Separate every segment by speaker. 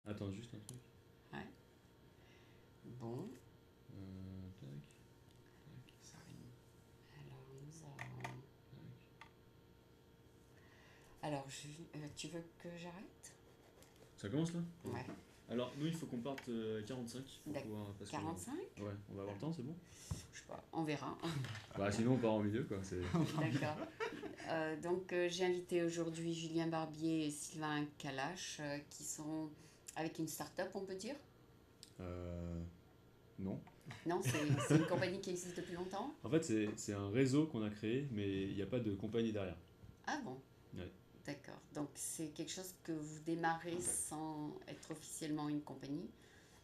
Speaker 1: Attends, juste un truc.
Speaker 2: Ouais. Bon,
Speaker 1: Tac,
Speaker 3: Ça rime.
Speaker 2: alors nous avons.
Speaker 1: tac.
Speaker 2: Alors, tu veux que j'arrête?
Speaker 1: Ça commence là?
Speaker 2: Ouais.
Speaker 1: Alors, nous, il faut qu'on parte à 45 pour
Speaker 2: D'accord.
Speaker 1: pouvoir. Parce que-
Speaker 2: 45?
Speaker 1: Ouais, on va avoir le temps, c'est bon?
Speaker 2: Je sais pas, on verra.
Speaker 1: Bah, sinon, on part en milieu, quoi. C'est...
Speaker 2: D'accord. Donc, j'ai invité aujourd'hui Julien Barbier et Sylvain Kalash, qui sont avec une start-up, on peut dire.
Speaker 1: Non.
Speaker 2: Non, c'est une compagnie qui existe depuis longtemps.
Speaker 1: En fait, c'est un réseau qu'on a créé, mais il n'y a pas de compagnie derrière.
Speaker 2: Ah bon?
Speaker 1: Ouais.
Speaker 2: D'accord. Donc, c'est quelque chose que vous démarrez sans être officiellement une compagnie.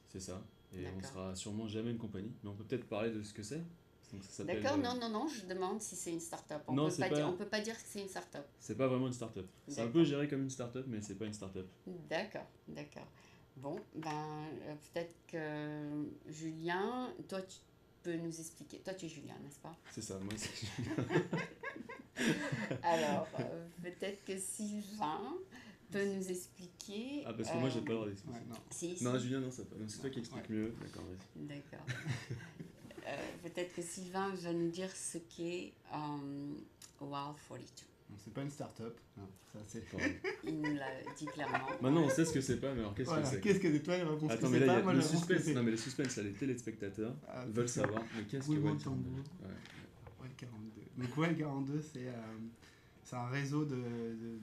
Speaker 1: C'est ça. Et on
Speaker 2: D'accord.
Speaker 1: sera sûrement jamais une compagnie. Mais on peut peut-être parler de ce que c'est. Donc, ça s'appelle,
Speaker 2: D'accord, non, je demande si c'est une start-up.
Speaker 1: Non, c'est pas-
Speaker 2: On peut pas dire que c'est une start-up.
Speaker 1: C'est pas vraiment une start-up. C'est un
Speaker 2: D'accord.
Speaker 1: peu géré comme une start-up, mais c'est pas une start-up.
Speaker 2: D'accord, d'accord. Bon, peut-être que Julien, toi, tu peux nous expliquer. Toi, tu es Julien, n'est-ce pas?
Speaker 1: C'est ça, moi c'est.
Speaker 2: Alors, peut-être que Sylvain peut nous expliquer.
Speaker 1: Ah, parce que moi j'ai pas le droit d'expliquer.
Speaker 3: Ouais, non.
Speaker 2: Si,
Speaker 1: Non,
Speaker 2: si.
Speaker 1: Julien, non, ça pas. Non, c'est toi qui expliques mieux. D'accord, vas-y.
Speaker 2: D'accord. Peut-être que Sylvain va nous dire ce qu'est Wow 42.
Speaker 3: Non, c'est pas une start-up. Non, ça c'est.
Speaker 1: Attends.
Speaker 2: Il nous l'a dit clairement.
Speaker 1: Maintenant on sait ce que c'est pas, mais alors qu'est-ce
Speaker 3: Voilà,
Speaker 1: que c'est?
Speaker 3: qu'est-ce que c'est toi, il répond ce
Speaker 1: Attends,
Speaker 3: que
Speaker 1: mais
Speaker 3: c'est
Speaker 1: là, il y
Speaker 3: pas,
Speaker 1: a
Speaker 3: moi
Speaker 1: le
Speaker 3: je réponds ce que
Speaker 1: suspense.
Speaker 3: c'est.
Speaker 1: Non, mais le suspense, là, les téléspectateurs
Speaker 3: Ah,
Speaker 1: veulent
Speaker 3: c'est ça.
Speaker 1: savoir. Mais qu'est-ce que
Speaker 3: Roulement
Speaker 1: Wild
Speaker 3: de tambour.
Speaker 1: Ouais.
Speaker 3: WEL 42. Donc WEL 42, c'est un réseau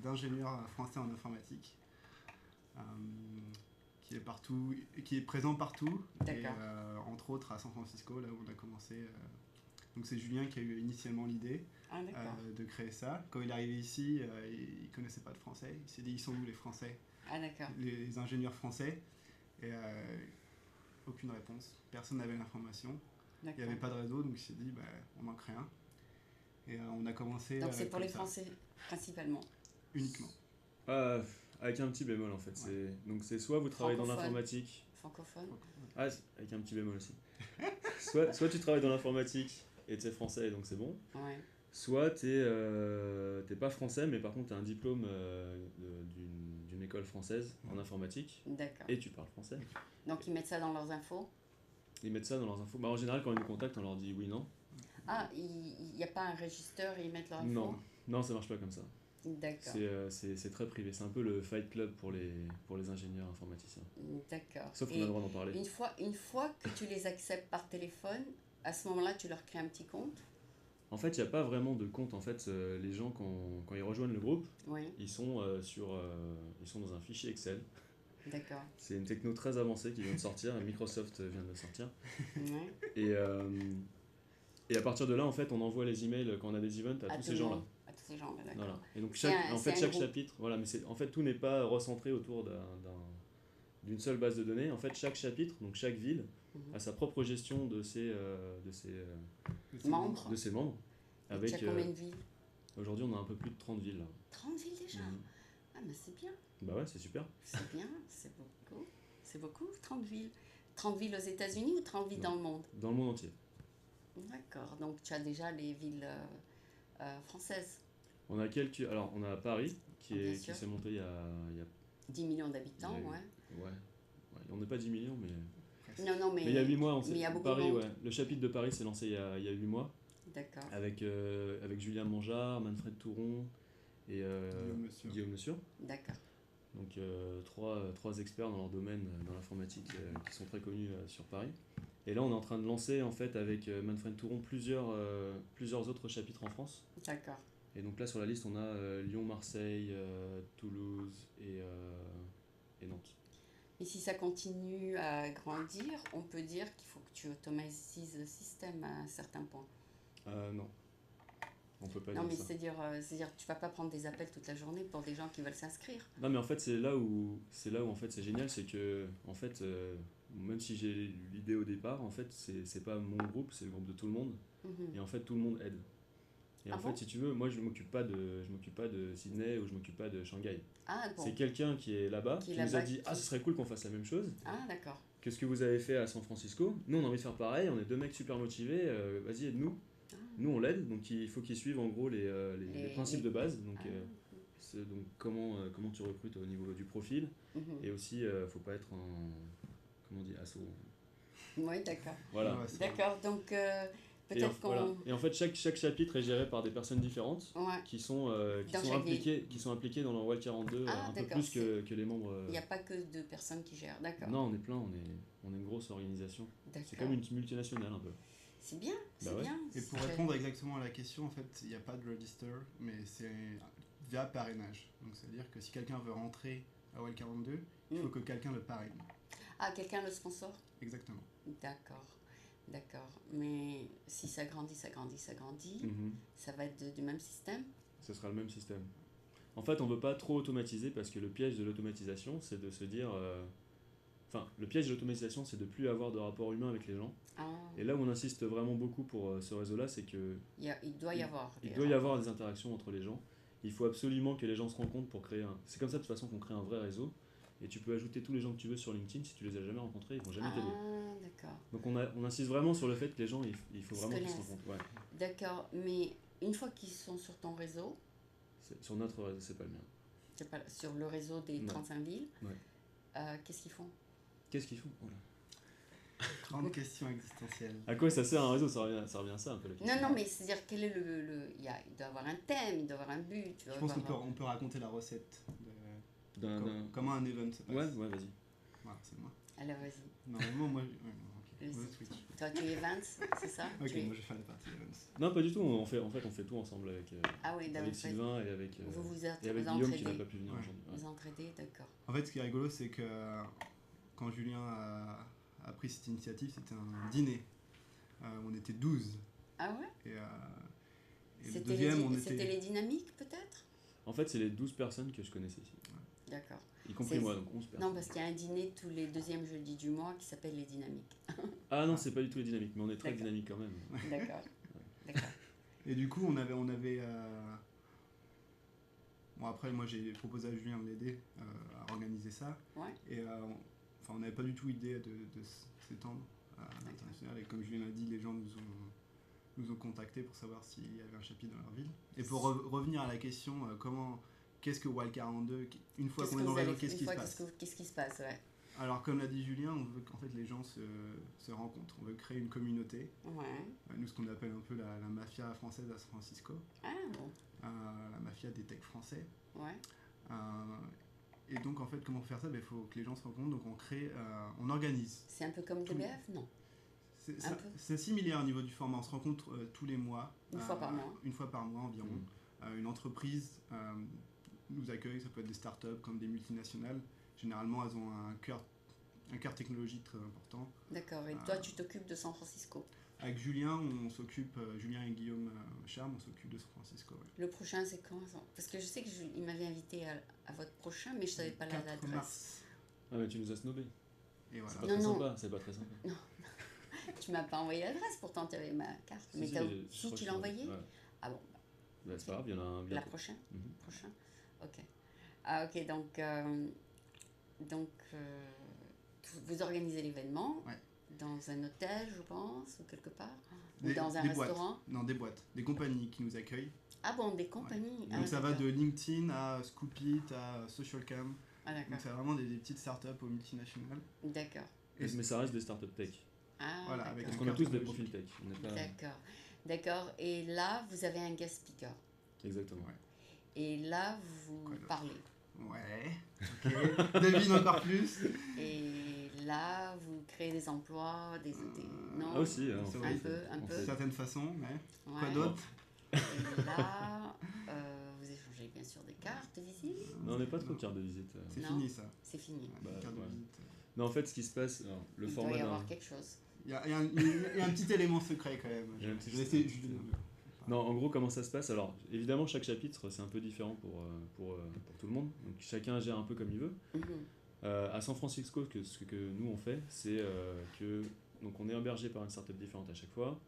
Speaker 3: d'ingénieurs français en informatique qui est partout, qui est présent partout.
Speaker 2: D'accord.
Speaker 3: Et entre autres à San Francisco, là où on a commencé. Donc c'est Julien qui a eu initialement l'idée
Speaker 2: Ah, d'accord.
Speaker 3: de créer ça. Quand il est arrivé ici, il connaissait pas de français. Il s'est dit ils sont où les Français,
Speaker 2: Ah, d'accord.
Speaker 3: les ingénieurs français. Et aucune réponse. Personne n'avait l'information. Il n'y
Speaker 2: D'accord.
Speaker 3: avait pas de réseau, donc il s'est dit on en crée un. Et on a commencé.
Speaker 2: Donc, c'est pour
Speaker 3: comme
Speaker 2: les
Speaker 3: ça,
Speaker 2: Français principalement.
Speaker 3: uniquement.
Speaker 1: Avec un petit bémol en fait.
Speaker 3: Ouais.
Speaker 1: Donc c'est soit vous travaillez dans
Speaker 2: Francophone.
Speaker 1: l'informatique.
Speaker 2: Francophone.
Speaker 1: Ah, avec un petit bémol aussi. soit tu travailles dans l'informatique et tu es français et donc c'est bon.
Speaker 2: Ouais.
Speaker 1: Soit t'es pas français mais par contre tu as un diplôme d'une école française en informatique
Speaker 2: D'accord.
Speaker 1: et tu parles français.
Speaker 2: Donc, ils mettent ça dans leurs infos.
Speaker 1: Ils mettent ça dans leurs infos. Bah, en général quand ils nous contactent on leur dit oui, non.
Speaker 2: Ah, il n'y a pas un registre et ils mettent leurs infos.
Speaker 1: Non, ça marche pas comme ça.
Speaker 2: D'accord.
Speaker 1: C'est très privé. C'est un peu le Fight Club pour les ingénieurs informaticiens.
Speaker 2: D'accord.
Speaker 1: Sauf qu'on
Speaker 2: Et
Speaker 1: a le droit d'en parler.
Speaker 2: une fois que tu les acceptes par téléphone, à ce moment-là, tu leur crées un petit compte.
Speaker 1: En fait, il n'y a pas vraiment de compte. En fait, les gens, quand ils rejoignent le groupe,
Speaker 2: Oui,
Speaker 1: ils sont, ils sont dans un fichier Excel.
Speaker 2: d'accord.
Speaker 1: C'est une techno très avancée qui vient de sortir. Microsoft vient de le sortir.
Speaker 2: Ouais.
Speaker 1: Et à partir de là, en fait, on envoie les emails quand on a des events à tous
Speaker 2: tout
Speaker 1: ces
Speaker 2: le
Speaker 1: gens-là.
Speaker 2: monde. À tous ces gens, d'accord.
Speaker 1: Voilà. Et donc,
Speaker 2: C'est un
Speaker 1: chaque
Speaker 2: groupe.
Speaker 1: chapitre, voilà, mais en fait, tout n'est pas recentré autour d'une seule base de données. En fait, chaque chapitre, donc chaque ville,
Speaker 2: Mhm.
Speaker 1: a sa propre gestion de ses
Speaker 2: Membres.
Speaker 1: membres.
Speaker 2: Et
Speaker 1: Avec,
Speaker 2: tu as combien de villes?
Speaker 1: aujourd'hui, on a un peu plus de 30 villes. Là.
Speaker 2: 30 villes déjà.
Speaker 1: Mhm.
Speaker 2: Ah, mais c'est bien.
Speaker 1: Bah ouais, c'est super.
Speaker 2: C'est bien, c'est beaucoup. C'est beaucoup, 30 villes. 30 villes aux États-Unis ou 30 villes
Speaker 1: Non.
Speaker 2: dans le monde?
Speaker 1: Dans le monde entier.
Speaker 2: D'accord. Donc, tu as déjà les villes françaises.
Speaker 1: On a alors, on a Paris,
Speaker 2: Bien
Speaker 1: qui
Speaker 2: sûr.
Speaker 1: s'est monté il y a
Speaker 2: 10 millions d'habitants,
Speaker 1: Il y a eu-
Speaker 2: ouais.
Speaker 1: Ouais. On n'est pas 10 millions, mais...
Speaker 2: Non, mais
Speaker 1: Mais il y a 8 mois,
Speaker 2: mais il y a beaucoup
Speaker 1: Paris,
Speaker 2: de monde.
Speaker 1: ouais. Le chapitre de Paris s'est lancé il y a 8 mois,
Speaker 2: D'accord.
Speaker 1: avec Julien Mongeard, Manfred Touron et Guillaume Le Sur.
Speaker 2: D'accord.
Speaker 1: Donc trois experts dans leur domaine, dans l'informatique, qui sont très connus sur Paris. Et là, on est en train de lancer, en fait, avec Manfred Touron, plusieurs autres chapitres en France.
Speaker 2: D'accord.
Speaker 1: Et donc là, sur la liste, on a Lyon, Marseille, Toulouse et Nantes.
Speaker 2: Et si ça continue à grandir, on peut dire qu'il faut que tu automatises le système à un certain point.
Speaker 1: Non, on peut pas
Speaker 2: Non,
Speaker 1: dire
Speaker 2: mais
Speaker 1: ça.
Speaker 2: c'est-à-dire tu vas pas prendre des appels toute la journée pour des gens qui veulent s'inscrire.
Speaker 1: Non, mais en fait, c'est là où en fait c'est génial, c'est que en fait, même si j'ai eu l'idée au départ, en fait, c'est pas mon groupe, c'est le groupe de tout le monde,
Speaker 2: Mhm.
Speaker 1: et en fait, tout le monde aide. Et
Speaker 2: Ah
Speaker 1: en
Speaker 2: bon?
Speaker 1: fait, si tu veux, moi, je m'occupe pas de Sydney ou je m'occupe pas de Shanghai.
Speaker 2: Ah bon.
Speaker 1: C'est quelqu'un qui est là-bas,
Speaker 2: Qui est
Speaker 1: qui nous a
Speaker 2: là-bas,
Speaker 1: dit ah, ce serait cool qu'on fasse la même chose.
Speaker 2: Ah d'accord.
Speaker 1: Qu'est-ce que vous avez fait à San Francisco? Nous, on a envie de faire pareil, on est deux mecs super motivés, vas-y, aide-nous.
Speaker 2: Ah.
Speaker 1: Nous, on l'aide, donc il faut qu'ils suivent en gros les principes de base. Donc,
Speaker 2: Ah.
Speaker 1: c'est donc comment tu recrutes au niveau du profil.
Speaker 2: Mhm.
Speaker 1: Et aussi, faut pas être un. Comment on dit, assaut.
Speaker 2: Oui, d'accord.
Speaker 1: Voilà.
Speaker 3: Ouais, c'est-
Speaker 2: D'accord, donc peut-être
Speaker 1: Voilà.
Speaker 2: qu'on...
Speaker 1: Et en fait, chaque chapitre est géré par des personnes différentes
Speaker 2: Ouais. Dans chaque
Speaker 1: qui sont impliquées dans le WAL 42
Speaker 2: Ah,
Speaker 1: un peu
Speaker 2: d'accord,
Speaker 1: plus que les membres.
Speaker 2: Il n'y a pas que deux personnes qui gèrent, d'accord.
Speaker 1: Non, on est plein, on est une grosse organisation. C'est
Speaker 2: D'accord.
Speaker 1: comme une multinationale un peu.
Speaker 2: C'est bien, c'est
Speaker 1: Bah ouais.
Speaker 2: bien.
Speaker 3: Et pour
Speaker 2: C'est-
Speaker 3: répondre exactement à la question, en fait, il n'y a pas de register, mais c'est via parrainage. Donc, c'est-à-dire que si quelqu'un veut rentrer à WAL 42, il faut
Speaker 2: Mm.
Speaker 3: que quelqu'un le parraine.
Speaker 2: Ah, quelqu'un le sponsor?
Speaker 3: Exactement.
Speaker 2: D'accord, d'accord. Mais si ça grandit, ça grandit, ça grandit, ça va être du même système?
Speaker 1: Ce sera le même système. En fait, on veut pas trop automatiser parce que le piège de l'automatisation, c'est de se dire. Enfin, le piège de l'automatisation, c'est de plus avoir de rapport humain avec les gens.
Speaker 2: Ah,
Speaker 1: Et là où on insiste vraiment beaucoup pour ce réseau-là, c'est que
Speaker 2: il doit y avoir.
Speaker 1: il
Speaker 2: des
Speaker 1: doit y
Speaker 2: rapports.
Speaker 1: avoir des interactions entre les gens. Il faut absolument que les gens se rencontrent pour créer un. C'est comme ça de toute façon qu'on crée un vrai réseau. Et tu peux ajouter tous les gens que tu veux sur LinkedIn, si tu les as jamais rencontrés, ils vont jamais t'aider.
Speaker 2: Ah, d'accord.
Speaker 1: Donc on insiste vraiment sur le fait que les gens, il faut
Speaker 2: Se
Speaker 1: vraiment qu'ils se
Speaker 2: connaissent.
Speaker 1: rencontrent. Ouais.
Speaker 2: D'accord, mais une fois qu'ils sont sur ton réseau,
Speaker 1: Sur notre réseau, c'est pas le mien.
Speaker 2: c'est pas, sur le réseau des
Speaker 1: Ouais.
Speaker 2: 35 villes,
Speaker 1: Ouais.
Speaker 2: qu'est-ce qu'ils font?
Speaker 1: Qu'est-ce qu'ils font? Voilà.
Speaker 3: Grande question existentielle.
Speaker 1: À quoi ça sert un réseau? Ça revient à ça un peu la question.
Speaker 2: Non, non, mais c'est-à-dire, quel est il doit y avoir un thème, il doit y avoir un but. Tu dois
Speaker 3: Je pense qu'on
Speaker 2: avoir-
Speaker 3: peut, on peut raconter la recette de comment un event se passe.
Speaker 1: Ouais, vas-y.
Speaker 3: Voilà, c'est moi.
Speaker 2: Alors, vas-y.
Speaker 3: Normalement, moi. Ouais, ok.
Speaker 2: Vas-y.
Speaker 3: Moi, switch.
Speaker 2: Toi, tu es Vance, c'est ça?
Speaker 3: Ok,
Speaker 2: Tu es-
Speaker 3: moi je vais faire la partie events.
Speaker 1: Non, pas du tout. En fait, on fait tout ensemble avec,
Speaker 2: Ah oui, d'accord.
Speaker 1: avec Sylvain et avec,
Speaker 2: Vous vous
Speaker 1: et avec
Speaker 2: vous
Speaker 1: Guillaume qui n'a
Speaker 2: entraidez.
Speaker 1: pas pu venir
Speaker 3: Ouais.
Speaker 1: aujourd'hui. Ouais.
Speaker 2: Vous entraidez, d'accord.
Speaker 3: En fait, ce qui est rigolo, c'est que quand Julien a pris cette initiative, c'était un dîner. On était 12.
Speaker 2: Ah ouais?
Speaker 3: Et le
Speaker 2: C'était
Speaker 3: deuxième, on
Speaker 2: c'était
Speaker 3: était.
Speaker 2: les dynamiques, peut-être?
Speaker 1: En fait, c'est les 12 personnes que je connaissais ici.
Speaker 2: D'accord.
Speaker 1: Y compris
Speaker 2: C'est-
Speaker 1: moi, donc 11 personnes.
Speaker 2: Non, parce qu'il y a un dîner tous les deuxièmes jeudis du mois qui s'appelle les dynamiques.
Speaker 1: Ah non, c'est pas du tout les dynamiques, mais on est très
Speaker 2: D'accord.
Speaker 1: dynamique quand même.
Speaker 2: D'accord. D'accord.
Speaker 3: Et du coup, on avait. Bon, après, moi j'ai proposé à Julien de l'aider à organiser ça.
Speaker 2: Ouais.
Speaker 3: Et enfin, on n'avait pas du tout idée de s'étendre à l'international. Et comme Julien l'a dit, les gens nous ont contactés pour savoir s'il y avait un chapitre dans leur ville. Et pour revenir à la question, qu'est-ce que WAL 42, une fois
Speaker 2: Qu'est-ce
Speaker 3: qu'on est
Speaker 2: que
Speaker 3: dans
Speaker 2: vous
Speaker 3: le réseau,
Speaker 2: allez-
Speaker 3: qu'est-ce
Speaker 2: une
Speaker 3: qui se
Speaker 2: fois,
Speaker 3: passe
Speaker 2: qu'est-ce qui se passe, ouais.
Speaker 3: Alors, comme l'a dit Julien, on veut qu'en fait les gens se rencontrent. On veut créer une communauté.
Speaker 2: Ouais.
Speaker 3: Nous, ce qu'on appelle un peu la mafia française à San Francisco.
Speaker 2: Ah bon.
Speaker 3: La mafia des techs français.
Speaker 2: Ouais.
Speaker 3: Et donc, en fait, comment faire ça? Il faut que les gens se rencontrent. Donc, on organise.
Speaker 2: C'est un peu comme
Speaker 3: Tout-
Speaker 2: DBF, non? Un peu.
Speaker 3: C'est similaire au niveau du format. On se rencontre tous les mois.
Speaker 2: Une fois par mois.
Speaker 3: Une fois par mois environ. Une entreprise nous accueille. Ça peut être des startups comme des multinationales. Généralement, elles ont un cœur technologique très important.
Speaker 2: D'accord. Et toi, tu t'occupes de San Francisco.
Speaker 3: Avec Julien, on s'occupe, Julien et Guillaume Charme, on s'occupe de San Francisco. Ouais.
Speaker 2: Le prochain, c'est quand ça? Parce que je sais qu'il m'avait invité à votre prochain, mais je savais pas
Speaker 3: 4
Speaker 2: l'adresse.
Speaker 3: mars.
Speaker 1: Ah, mais tu nous as snobé.
Speaker 3: Et voilà.
Speaker 1: C'est pas
Speaker 2: Non,
Speaker 1: très
Speaker 2: non.
Speaker 1: sympa. C'est pas très sympa.
Speaker 2: Tu m'as pas envoyé l'adresse, pourtant tu avais ma carte.
Speaker 1: Si,
Speaker 2: Mais
Speaker 1: si,
Speaker 2: t'as-
Speaker 1: je
Speaker 2: si
Speaker 1: crois
Speaker 2: tu
Speaker 1: que
Speaker 2: l'as
Speaker 1: c'est-
Speaker 2: envoyé?
Speaker 1: ouais.
Speaker 2: Ah bon,
Speaker 1: Bah, c'est pas grave, il y en a un
Speaker 2: la
Speaker 1: bientôt.
Speaker 2: prochaine?
Speaker 1: Mhm.
Speaker 2: Prochain? Ok. Ah ok, donc vous organisez l'événement
Speaker 3: Ouais.
Speaker 2: dans un hôtel, je pense, ou quelque part? Ou
Speaker 3: Des-
Speaker 2: dans un
Speaker 3: des boîtes.
Speaker 2: restaurant?
Speaker 3: Non, des boîtes, des compagnies qui nous accueillent.
Speaker 2: Ah bon, des compagnies.
Speaker 3: Donc
Speaker 2: Ah,
Speaker 3: ça va
Speaker 2: d'accord.
Speaker 3: de LinkedIn à Scoopit à Socialcam.
Speaker 2: Ah d'accord,
Speaker 3: Donc c'est vraiment des petites startups aux multinationales.
Speaker 2: d'accord.
Speaker 3: Et
Speaker 1: Mais ça reste des startups tech.
Speaker 2: Ah,
Speaker 3: Voilà,
Speaker 2: d'accord.
Speaker 3: avec
Speaker 1: Parce
Speaker 3: un
Speaker 1: qu'on a
Speaker 3: cœur
Speaker 1: tous des
Speaker 3: technologique.
Speaker 1: profils tech. On n'est pas...
Speaker 2: D'accord, d'accord. Et là, vous avez un guest speaker.
Speaker 1: Exactement.
Speaker 3: Ouais.
Speaker 2: Et là, vous
Speaker 3: Quoi d'autre?
Speaker 2: parlez.
Speaker 3: Ouais, ok. Devine encore plus.
Speaker 2: Et là, vous créez des emplois, non?
Speaker 1: Ah aussi, hein,
Speaker 3: C'est
Speaker 1: on
Speaker 3: vrai.
Speaker 1: fait-
Speaker 2: Un
Speaker 1: on
Speaker 2: peu.
Speaker 1: fait-
Speaker 3: De certaines façons, mais.
Speaker 2: Ouais.
Speaker 3: Quoi d'autre?
Speaker 2: Et là, vous échangez bien sûr des cartes de visite.
Speaker 1: Non, on n'est pas trop carte de visite.
Speaker 3: C'est
Speaker 2: Non.
Speaker 3: fini ça.
Speaker 2: C'est fini.
Speaker 3: Ouais,
Speaker 1: Bah,
Speaker 3: carte de
Speaker 1: ouais.
Speaker 3: visite.
Speaker 1: Non, en fait, ce qui se passe, alors, le
Speaker 2: Il
Speaker 1: format
Speaker 2: doit y
Speaker 1: d'un...
Speaker 2: avoir quelque chose.
Speaker 3: Il y a un petit élément secret quand même.
Speaker 1: Il y a un petit
Speaker 3: Je vais essayer.
Speaker 1: Non, en gros, comment ça se passe? Alors, évidemment, chaque chapitre, c'est un peu différent pour tout le monde. Donc, chacun gère un peu comme il veut.
Speaker 2: Mhm.
Speaker 1: À San Francisco, ce que nous, on fait, c'est que... Donc, on est hébergé par une startup différente à chaque fois.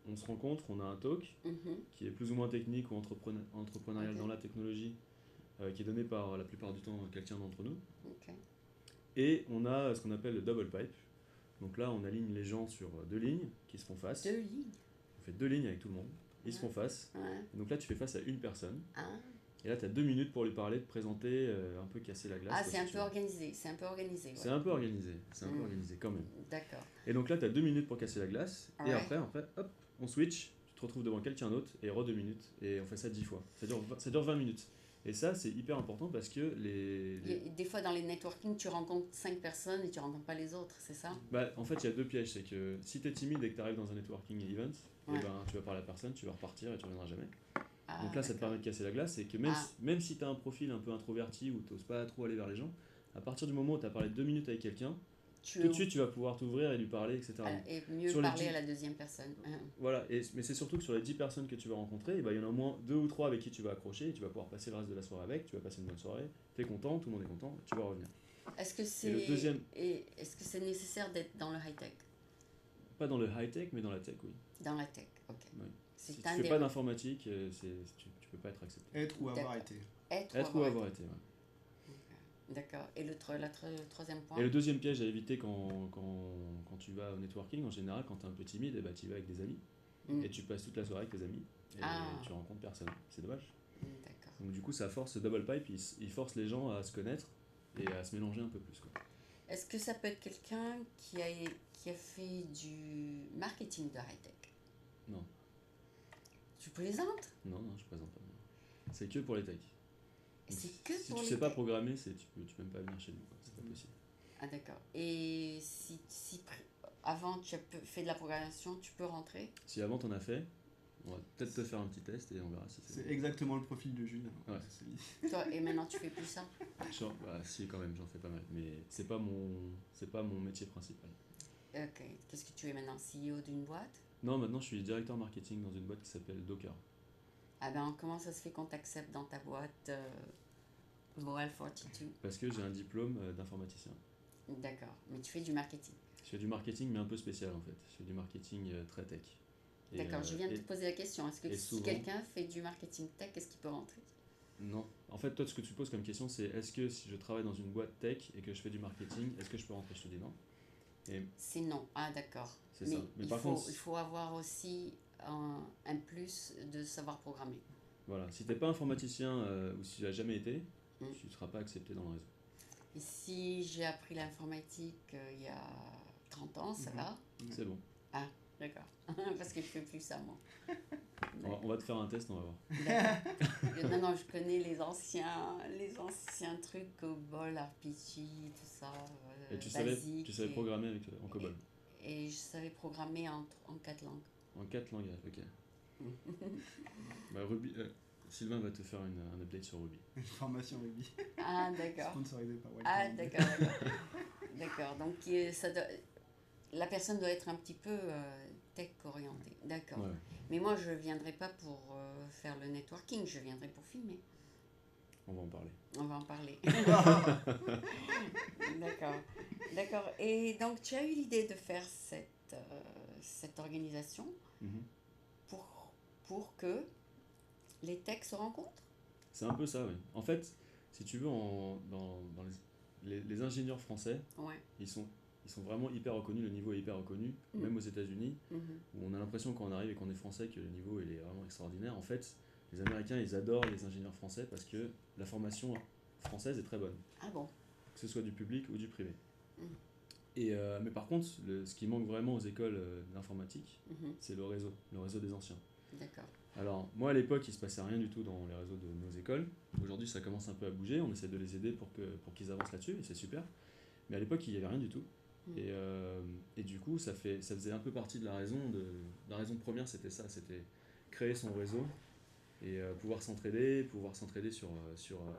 Speaker 1: On se rencontre, on a un talk
Speaker 2: Mhm.
Speaker 1: qui est plus ou moins technique ou entrepreneurial
Speaker 2: Ok.
Speaker 1: dans la technologie, qui est donné par la plupart du temps quelqu'un d'entre nous.
Speaker 2: Ok.
Speaker 1: Et on a ce qu'on appelle le double pipe. Donc là, on aligne les gens sur deux lignes qui se font face.
Speaker 2: 2 lignes.
Speaker 1: On fait deux lignes avec tout le monde. Ils se
Speaker 2: Ouais.
Speaker 1: font face.
Speaker 2: Ouais.
Speaker 1: Et donc là, tu fais face à une personne.
Speaker 2: Ah,
Speaker 1: Et là, tu as 2 minutes pour lui parler, te présenter, un peu casser la glace.
Speaker 2: Ah,
Speaker 1: quoi,
Speaker 2: c'est
Speaker 1: si
Speaker 2: un
Speaker 1: tu
Speaker 2: peu
Speaker 1: veux.
Speaker 2: organisé, c'est un peu organisé.
Speaker 1: C'est
Speaker 2: Ouais.
Speaker 1: un peu organisé, c'est un peu
Speaker 2: Mm.
Speaker 1: organisé quand même.
Speaker 2: D'accord.
Speaker 1: Et donc là, tu as 2 minutes pour casser la glace, et
Speaker 2: Ouais.
Speaker 1: après, en fait, hop, on switch, tu te retrouves devant quelqu'un d'autre, et 2 minutes, et on fait ça 10 fois. Ça dure 20 minutes. Et ça, c'est hyper important parce que
Speaker 2: Des fois, dans les networking, tu rencontres 5 personnes et tu rencontres pas les autres, c'est ça?
Speaker 1: Bah, en fait, il y a 2 pièges. C'est que si tu es timide et que tu arrives dans un networking event,
Speaker 2: Ouais.
Speaker 1: et ben, tu vas parler à personne, tu vas repartir et tu reviendras jamais.
Speaker 2: Ah,
Speaker 1: Donc là, ça te
Speaker 2: d'accord.
Speaker 1: permet de casser la glace. Et que même,
Speaker 2: Ah.
Speaker 1: même si tu as un profil un peu introverti ou tu n'oses pas trop aller vers les gens, à partir du moment où tu as parlé 2 minutes avec quelqu'un,
Speaker 2: Tu
Speaker 1: tout de suite, tu vas pouvoir t'ouvrir et lui parler, etc.
Speaker 2: et mieux
Speaker 1: Sur les
Speaker 2: parler
Speaker 1: 10
Speaker 2: à la deuxième personne.
Speaker 1: Voilà, mais c'est surtout que sur les 10 personnes que tu vas rencontrer, il y en a au moins 2 ou 3 avec qui tu vas accrocher et tu vas pouvoir passer le reste de la soirée avec, tu vas passer une bonne soirée, tu es content, tout le monde est content, tu vas revenir.
Speaker 2: Est-ce que
Speaker 1: Et le deuxième,
Speaker 2: est-ce que c'est nécessaire d'être dans le high-tech?
Speaker 1: pas dans le high-tech, mais dans la tech, oui.
Speaker 2: Dans la tech, ok.
Speaker 1: Oui.
Speaker 2: C'est
Speaker 1: Si tu
Speaker 2: un
Speaker 1: fais
Speaker 2: des...
Speaker 1: pas d'informatique, tu peux pas être accepté.
Speaker 3: Être ou avoir
Speaker 2: D'accord.
Speaker 3: été.
Speaker 1: Être ou avoir été, ouais.
Speaker 2: D'accord. Et le troisième point?
Speaker 1: Et le deuxième piège à éviter quand tu vas au networking, en général, quand tu es un peu timide, eh ben, tu y vas avec des amis.
Speaker 2: Mm.
Speaker 1: Et tu passes toute la soirée avec tes amis. Et
Speaker 2: Ah.
Speaker 1: tu rencontres personne. C'est dommage.
Speaker 2: D'accord.
Speaker 1: Donc du coup, ça force ce double pipe, il force les gens à se connaître et à se mélanger un peu plus, quoi.
Speaker 2: Est-ce que ça peut être quelqu'un qui a fait du marketing de high-tech?
Speaker 1: Non,
Speaker 2: Tu plaisantes?
Speaker 1: non, je présente pas. C'est que pour les techs. Donc,
Speaker 2: C'est que
Speaker 1: si
Speaker 2: pour
Speaker 1: tu
Speaker 2: les
Speaker 1: sais pas
Speaker 2: techs.
Speaker 1: programmer, tu peux même pas venir chez nous, quoi. C'est pas possible.
Speaker 2: Ah, d'accord. Et si avant tu as fait de la programmation, tu peux rentrer?
Speaker 1: Si avant t'en as fait, on va peut-être te faire un petit test et on verra si
Speaker 3: C'est
Speaker 1: c'est.
Speaker 3: exactement le profil de Julien.
Speaker 1: Ouais.
Speaker 2: Toi, et maintenant tu fais plus ça?
Speaker 1: Bah, si quand même, j'en fais pas mal, mais c'est pas mon métier principal.
Speaker 2: Ok. Qu'est-ce que tu es maintenant? CEO d'une boîte?
Speaker 1: Non, maintenant je suis directeur marketing dans une boîte qui s'appelle Docker.
Speaker 2: Ah ben, comment ça se fait qu'on t'accepte dans ta boîte Moral 42?
Speaker 1: Parce que j'ai un diplôme d'informaticien.
Speaker 2: D'accord. Mais tu fais du marketing.
Speaker 1: Je fais du marketing, mais un peu spécial en fait. Je fais du marketing très tech. Et,
Speaker 2: D'accord, je viens de
Speaker 1: et-
Speaker 2: te poser la question. Est-ce que
Speaker 1: et
Speaker 2: si
Speaker 1: souvent-
Speaker 2: quelqu'un fait du marketing tech, est-ce qu'il peut rentrer?
Speaker 1: Non. En fait, toi, ce que tu poses comme question, c'est est-ce que si je travaille dans une boîte tech et que je fais du marketing, est-ce que je peux rentrer? Je te dis non. Et
Speaker 2: C'est non. Ah, d'accord.
Speaker 1: c'est ça. Mais par contre,
Speaker 2: il faut avoir aussi un plus de savoir programmer.
Speaker 1: voilà, si t'es pas informaticien ou si tu l'as jamais été,
Speaker 2: Mm.
Speaker 1: tu ne seras pas accepté dans le réseau.
Speaker 2: Et si j'ai appris l'informatique il y a 30 ans, ça
Speaker 3: Mhm.
Speaker 2: va?
Speaker 1: C'est bon.
Speaker 2: D'accord. Parce que je fais plus ça, moi.
Speaker 1: On va te faire un test, on va voir.
Speaker 2: D'accord. Non, je connais les anciens trucs, COBOL, RPG, tout ça.
Speaker 1: Et tu
Speaker 2: basique,
Speaker 1: savais programmer en COBOL.
Speaker 2: Et je savais programmer en 4 langues.
Speaker 1: En 4 langages, ok. Bah, Ruby, Sylvain va te faire un update sur Ruby.
Speaker 3: Une formation Ruby.
Speaker 2: Ah, d'accord.
Speaker 3: Sponsorisée par Wildcard.
Speaker 2: Ah, d'accord. D'accord. Donc, la personne doit être un petit peu tech orientée. D'accord.
Speaker 1: Ouais.
Speaker 2: Mais moi, je ne viendrai pas pour faire le networking, je viendrai pour filmer.
Speaker 1: On va en parler.
Speaker 2: On va en parler. D'accord. D'accord. Et donc, tu as eu l'idée de faire cette organisation
Speaker 1: Mhm.
Speaker 2: pour que les techs se rencontrent?
Speaker 1: C'est un peu ça, oui. En fait, si tu veux, dans les ingénieurs français,
Speaker 2: Ouais.
Speaker 1: ils sont vraiment hyper reconnus, le niveau est hyper reconnu,
Speaker 2: Mm.
Speaker 1: même aux États-Unis,
Speaker 2: Mhm.
Speaker 1: où on a l'impression quand on arrive et qu'on est français que le niveau il est vraiment extraordinaire. En fait, les Américains, ils adorent les ingénieurs français parce que la formation française est très bonne,
Speaker 2: Ah bon?
Speaker 1: que ce soit du public ou du privé.
Speaker 2: Mm.
Speaker 1: Mais par contre, ce qui manque vraiment aux écoles d'informatique,
Speaker 2: Mhm.
Speaker 1: c'est le réseau des anciens.
Speaker 2: D'accord.
Speaker 1: Alors, moi à l'époque, il se passait rien du tout dans les réseaux de nos écoles. Aujourd'hui, ça commence un peu à bouger, on essaie de les aider pour qu'ils avancent là-dessus, et c'est super. Mais à l'époque, il n'y avait rien du tout.
Speaker 2: Mm.
Speaker 1: Et du coup, ça faisait un peu partie de la raison. La raison première, c'était ça, c'était créer son réseau et pouvoir s'entraider sur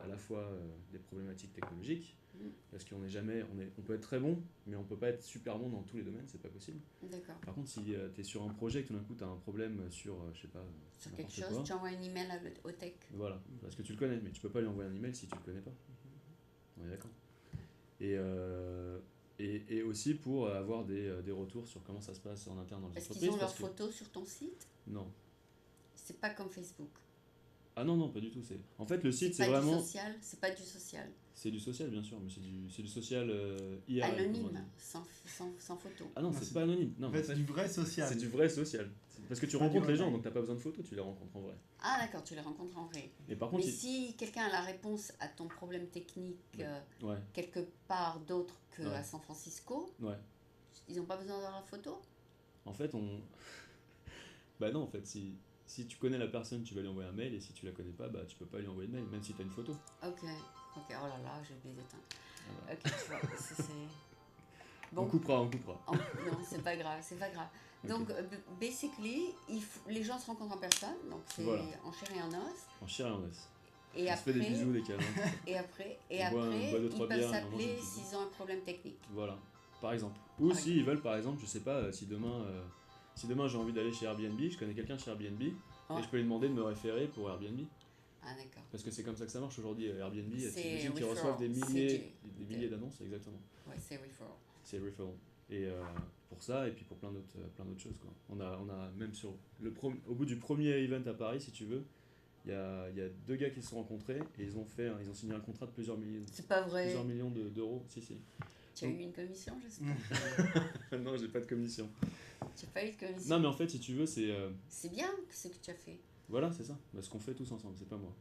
Speaker 1: à la fois des problématiques technologiques,
Speaker 2: Mm.
Speaker 1: parce qu'on n'est jamais, on peut être très bon, mais on peut pas être super bon dans tous les domaines, c'est pas possible.
Speaker 2: D'accord.
Speaker 1: Par contre, si tu es sur un projet et que tout d'un coup tu as un problème sur, je sais pas,
Speaker 2: Sur quelque
Speaker 1: n'importe
Speaker 2: chose,
Speaker 1: quoi,
Speaker 2: tu envoies un email au tech.
Speaker 1: voilà, parce que tu le connais, mais tu peux pas lui envoyer un email si tu le connais pas. On est d'accord. Et aussi pour avoir des retours sur comment ça se passe en interne dans les
Speaker 2: Est-ce
Speaker 1: entreprises.
Speaker 2: qu'ils ont leurs
Speaker 1: parce que-
Speaker 2: photos sur ton site?
Speaker 1: Non.
Speaker 2: C'est pas comme Facebook.
Speaker 1: Ah non, non, pas du tout. En fait, le site, c'est
Speaker 2: pas
Speaker 1: vraiment...
Speaker 2: du social, c'est pas du social.
Speaker 1: C'est du social, bien sûr, mais c'est du social IRL. comme on
Speaker 2: Anonyme,
Speaker 1: dit.
Speaker 2: sans photo.
Speaker 1: Ah non,
Speaker 3: Non,
Speaker 1: c'est
Speaker 3: c'est-
Speaker 1: pas anonyme. Non,
Speaker 3: En
Speaker 1: mais
Speaker 3: fait, c'est du vrai social.
Speaker 1: c'est du vrai social. Parce que tu
Speaker 3: Pas du
Speaker 1: rencontres les gens,
Speaker 3: online.
Speaker 1: donc t'as pas besoin de photos, tu les rencontres en vrai.
Speaker 2: Ah d'accord, tu les rencontres en vrai.
Speaker 1: Et par
Speaker 2: Mais
Speaker 1: contre,
Speaker 2: si quelqu'un a la réponse à ton problème technique
Speaker 1: ouais,
Speaker 2: quelque part d'autre que
Speaker 1: Ouais.
Speaker 2: à San Francisco,
Speaker 1: ouais.
Speaker 2: ils n'ont pas besoin d'avoir la photo?
Speaker 1: En fait, bah non, en fait, si tu connais la personne, tu vas lui envoyer un mail, et si tu la connais pas, bah tu peux pas lui envoyer de mail, même si t'as une photo.
Speaker 2: Ok, ok, oh là là, j'ai oublié d'éteindre.
Speaker 1: Ah bah.
Speaker 2: Ok, tu vois, c'est...
Speaker 1: On coupera, on coupera.
Speaker 2: Non, c'est pas grave, c'est pas grave.
Speaker 1: Ok.
Speaker 2: Donc, basically, les gens se rencontrent en personne, donc c'est
Speaker 1: Voilà.
Speaker 2: en chair et en os.
Speaker 1: En chair et en os.
Speaker 2: Et
Speaker 1: On se fait des bisous, des câlins.
Speaker 2: et après,
Speaker 1: On boit deux, trois
Speaker 2: ils peuvent
Speaker 1: bières et on mange
Speaker 2: s'appeler
Speaker 1: une pizza.
Speaker 2: s'ils ont un problème technique.
Speaker 1: Voilà, par exemple. Ou
Speaker 2: Par
Speaker 1: si ils veulent, par exemple, je sais pas, si demain j'ai envie d'aller chez Airbnb, je connais quelqu'un chez Airbnb,
Speaker 2: Ouais.
Speaker 1: et je peux lui demander de me référer pour Airbnb.
Speaker 2: Ah d'accord.
Speaker 1: Parce que c'est comme ça que ça marche aujourd'hui. Airbnb,
Speaker 2: C'est
Speaker 1: t'imagines qu'ils
Speaker 2: referral,
Speaker 1: reçoivent des
Speaker 2: c'est
Speaker 1: milliers d'annonces, exactement.
Speaker 2: Ouais, c'est referral.
Speaker 1: C'est referral. Et pour ça, et puis pour plein d'autres choses. Quoi. On a même sur au bout du premier event à Paris, si tu veux, il y a deux gars qui se sont rencontrés et ils ont signé un contrat de plusieurs
Speaker 2: C'est pas vrai.
Speaker 1: millions d'euros. Si, si.
Speaker 2: Tu as eu une commission, j'espère.
Speaker 1: Non, j'ai pas de commission.
Speaker 2: Tu n'as pas eu de commission.
Speaker 1: Non, mais en fait, si tu veux, c'est.
Speaker 2: C'est bien ce que tu as fait.
Speaker 1: Voilà, c'est ça. Bah, ce qu'on fait tous ensemble, c'est pas moi.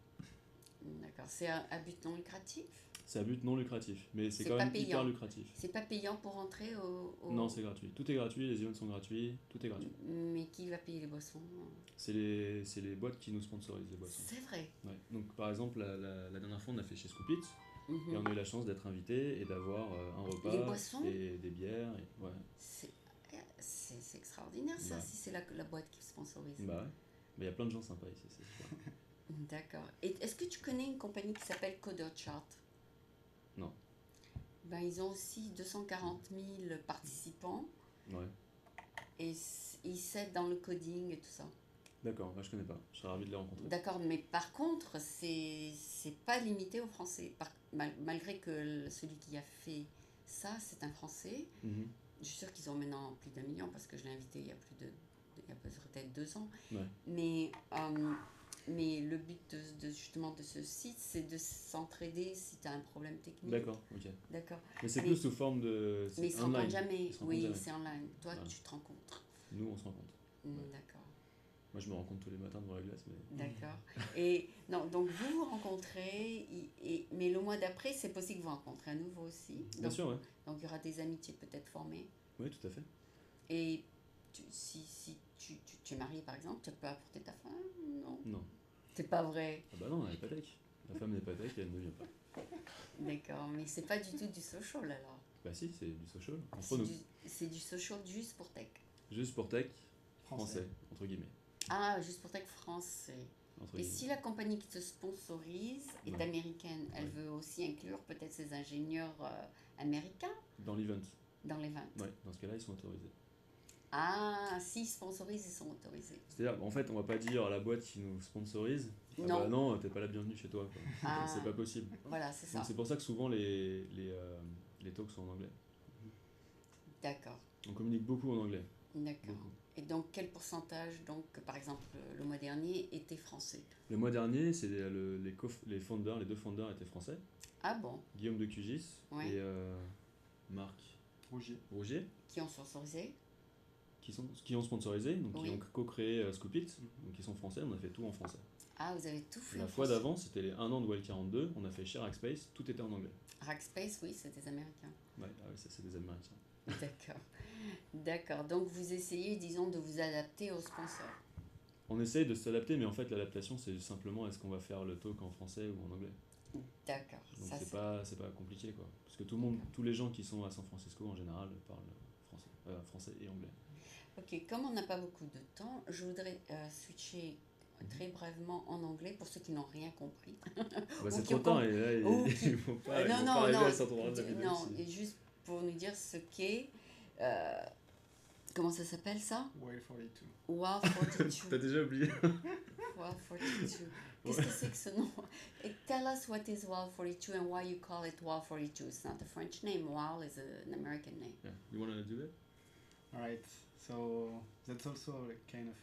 Speaker 2: D'accord. C'est à but non lucratif.
Speaker 1: C'est à but non lucratif, mais c'est
Speaker 2: C'est
Speaker 1: quand
Speaker 2: pas
Speaker 1: même
Speaker 2: payant.
Speaker 1: hyper lucratif.
Speaker 2: C'est pas payant pour entrer au...
Speaker 1: Non, c'est gratuit. Tout est gratuit, les events sont gratuits, tout est gratuit.
Speaker 2: Mais qui va payer les boissons?
Speaker 1: C'est les boîtes qui nous sponsorisent les boissons.
Speaker 2: C'est vrai.
Speaker 1: Ouais. Donc par exemple, la dernière fois, on a fait chez Scoop It,
Speaker 2: Mhm.
Speaker 1: et on a eu la chance d'être invité et d'avoir un repas,
Speaker 2: Les boissons
Speaker 1: et des bières. Et, ouais.
Speaker 2: C'est extraordinaire ça,
Speaker 1: Bah.
Speaker 2: si c'est la boîte qui sponsorise.
Speaker 1: Bah ouais. Mais il y a plein de gens sympas ici. C'est super.
Speaker 2: D'accord. Et est-ce que tu connais une compagnie qui s'appelle CoderChart?
Speaker 1: Non.
Speaker 2: Ben, ils ont aussi 240 000 participants
Speaker 1: Ouais.
Speaker 2: et ils s'aident dans le coding et tout ça.
Speaker 1: D'accord, bah, je connais pas. Je serais ravi de les rencontrer.
Speaker 2: D'accord, mais par contre, c'est pas limité aux Français. Malgré que celui qui a fait ça, c'est un Français.
Speaker 1: Mhm.
Speaker 2: Je suis sûre qu'ils ont maintenant plus d'1 million parce que je l'ai invité il y a peut-être 2 ans.
Speaker 1: Ouais.
Speaker 2: Mais le but justement de ce site, c'est de s'entraider si tu as un problème technique.
Speaker 1: D'accord, ok.
Speaker 2: D'accord.
Speaker 1: Mais c'est
Speaker 2: Allez.
Speaker 1: plus sous forme de.
Speaker 2: Mais ils se
Speaker 1: online.
Speaker 2: rencontrent jamais.
Speaker 1: Ils se rencontrent
Speaker 2: Oui,
Speaker 1: jamais.
Speaker 2: c'est online. Toi,
Speaker 1: Voilà.
Speaker 2: tu te rencontres.
Speaker 1: Nous, on se rencontre. Ouais.
Speaker 2: D'accord.
Speaker 1: Moi, je me rencontre tous les matins devant la glace, mais.
Speaker 2: D'accord. Et non, donc vous vous rencontrez, mais le mois d'après, c'est possible que vous rencontrez à nouveau aussi.
Speaker 1: Bien
Speaker 2: Donc,
Speaker 1: sûr, ouais.
Speaker 2: donc il y aura des amitiés peut-être formées.
Speaker 1: Oui, tout à fait.
Speaker 2: Et si tu es marié par exemple, tu peux apporter ta femme? Non.
Speaker 1: Non.
Speaker 2: C'est pas vrai.
Speaker 1: Ah bah non, elle n'est pas tech. La femme n'est pas tech et elle ne vient pas.
Speaker 2: D'accord, mais c'est pas du tout du social alors.
Speaker 1: Bah si, c'est du social. Entre
Speaker 2: C'est
Speaker 1: nous.
Speaker 2: c'est du social juste pour tech.
Speaker 1: Juste pour tech, français, entre guillemets.
Speaker 2: Ah, juste pour tech français.
Speaker 1: Entre
Speaker 2: Et
Speaker 1: guillemets.
Speaker 2: si la compagnie qui te sponsorise est
Speaker 1: Ouais.
Speaker 2: américaine, elle
Speaker 1: Ouais.
Speaker 2: veut aussi inclure peut-être ses ingénieurs américains
Speaker 1: Dans l'event.
Speaker 2: dans les ventes.
Speaker 1: Ouais, dans ce cas-là, ils sont autorisés.
Speaker 2: Ah, s'ils sponsorisent, ils sont autorisés.
Speaker 1: C'est-à-dire, en fait, on va pas dire à la boîte qui nous sponsorise, ah
Speaker 2: Non.
Speaker 1: bah non, t'es pas la bienvenue chez toi. Quoi.
Speaker 2: Ah.
Speaker 1: C'est pas possible.
Speaker 2: Voilà, c'est ça.
Speaker 1: Donc c'est pour ça que souvent les talks sont en anglais.
Speaker 2: D'accord,
Speaker 1: On communique beaucoup en anglais.
Speaker 2: d'accord.
Speaker 1: Beaucoup.
Speaker 2: Et donc, quel pourcentage, donc, par exemple, le mois dernier, était français?
Speaker 1: Le mois dernier, c'est les founders, les deux founders étaient français.
Speaker 2: Ah bon?
Speaker 1: Guillaume de QGIS
Speaker 2: Ouais.
Speaker 1: et Marc Rogier,
Speaker 2: Qui ont sponsorisé?
Speaker 1: qui ont sponsorisé, donc qui
Speaker 2: Oui.
Speaker 1: ont co-créé Scoop It, donc ils sont français, on a fait tout en français.
Speaker 2: Ah, vous avez tout fait
Speaker 1: La
Speaker 2: en
Speaker 1: fois
Speaker 2: français.
Speaker 1: d'avant, c'était les 1 an de Wild 42, on a fait Share Space, tout était en anglais.
Speaker 2: Rackspace, oui, c'est des Américains.
Speaker 1: Ouais, ah ouais, ça c'est des Américains.
Speaker 2: D'accord. D'accord. Donc, vous essayez, disons, de vous adapter aux sponsors.
Speaker 1: On essaye de s'adapter, mais en fait l'adaptation c'est simplement est-ce qu'on va faire le talk en français ou en anglais.
Speaker 2: D'accord.
Speaker 1: Donc
Speaker 2: Ça,
Speaker 1: c'est pas compliqué quoi. Parce que tous les gens qui sont à San Francisco en général parlent français et anglais.
Speaker 2: Ok, comme on n'a pas beaucoup de temps, je voudrais switcher très brièvement en anglais pour ceux qui n'ont rien compris.
Speaker 1: Bah, c'est
Speaker 2: qui
Speaker 1: trop
Speaker 2: ont
Speaker 1: tard et là
Speaker 2: ou
Speaker 1: ils
Speaker 2: qui-
Speaker 1: vont pas, ils
Speaker 2: non,
Speaker 1: vont
Speaker 2: non,
Speaker 1: pas arriver
Speaker 2: non,
Speaker 1: à s'entendre de la vidéo.
Speaker 2: non,
Speaker 1: si-
Speaker 2: et juste pour nous dire ce qu'est, comment ça s'appelle ça?
Speaker 3: Wild 42.
Speaker 2: WOW
Speaker 1: T'as
Speaker 2: 42.
Speaker 1: déjà oublié.
Speaker 2: WOW 42. Qu'est-ce que c'est que ce nom? Et tell us what is WOW 42 and why you call it WOW 42. It's not a French name. WOW is an American name.
Speaker 1: Yeah. You wanna do that?
Speaker 3: Alright, so that's also a kind of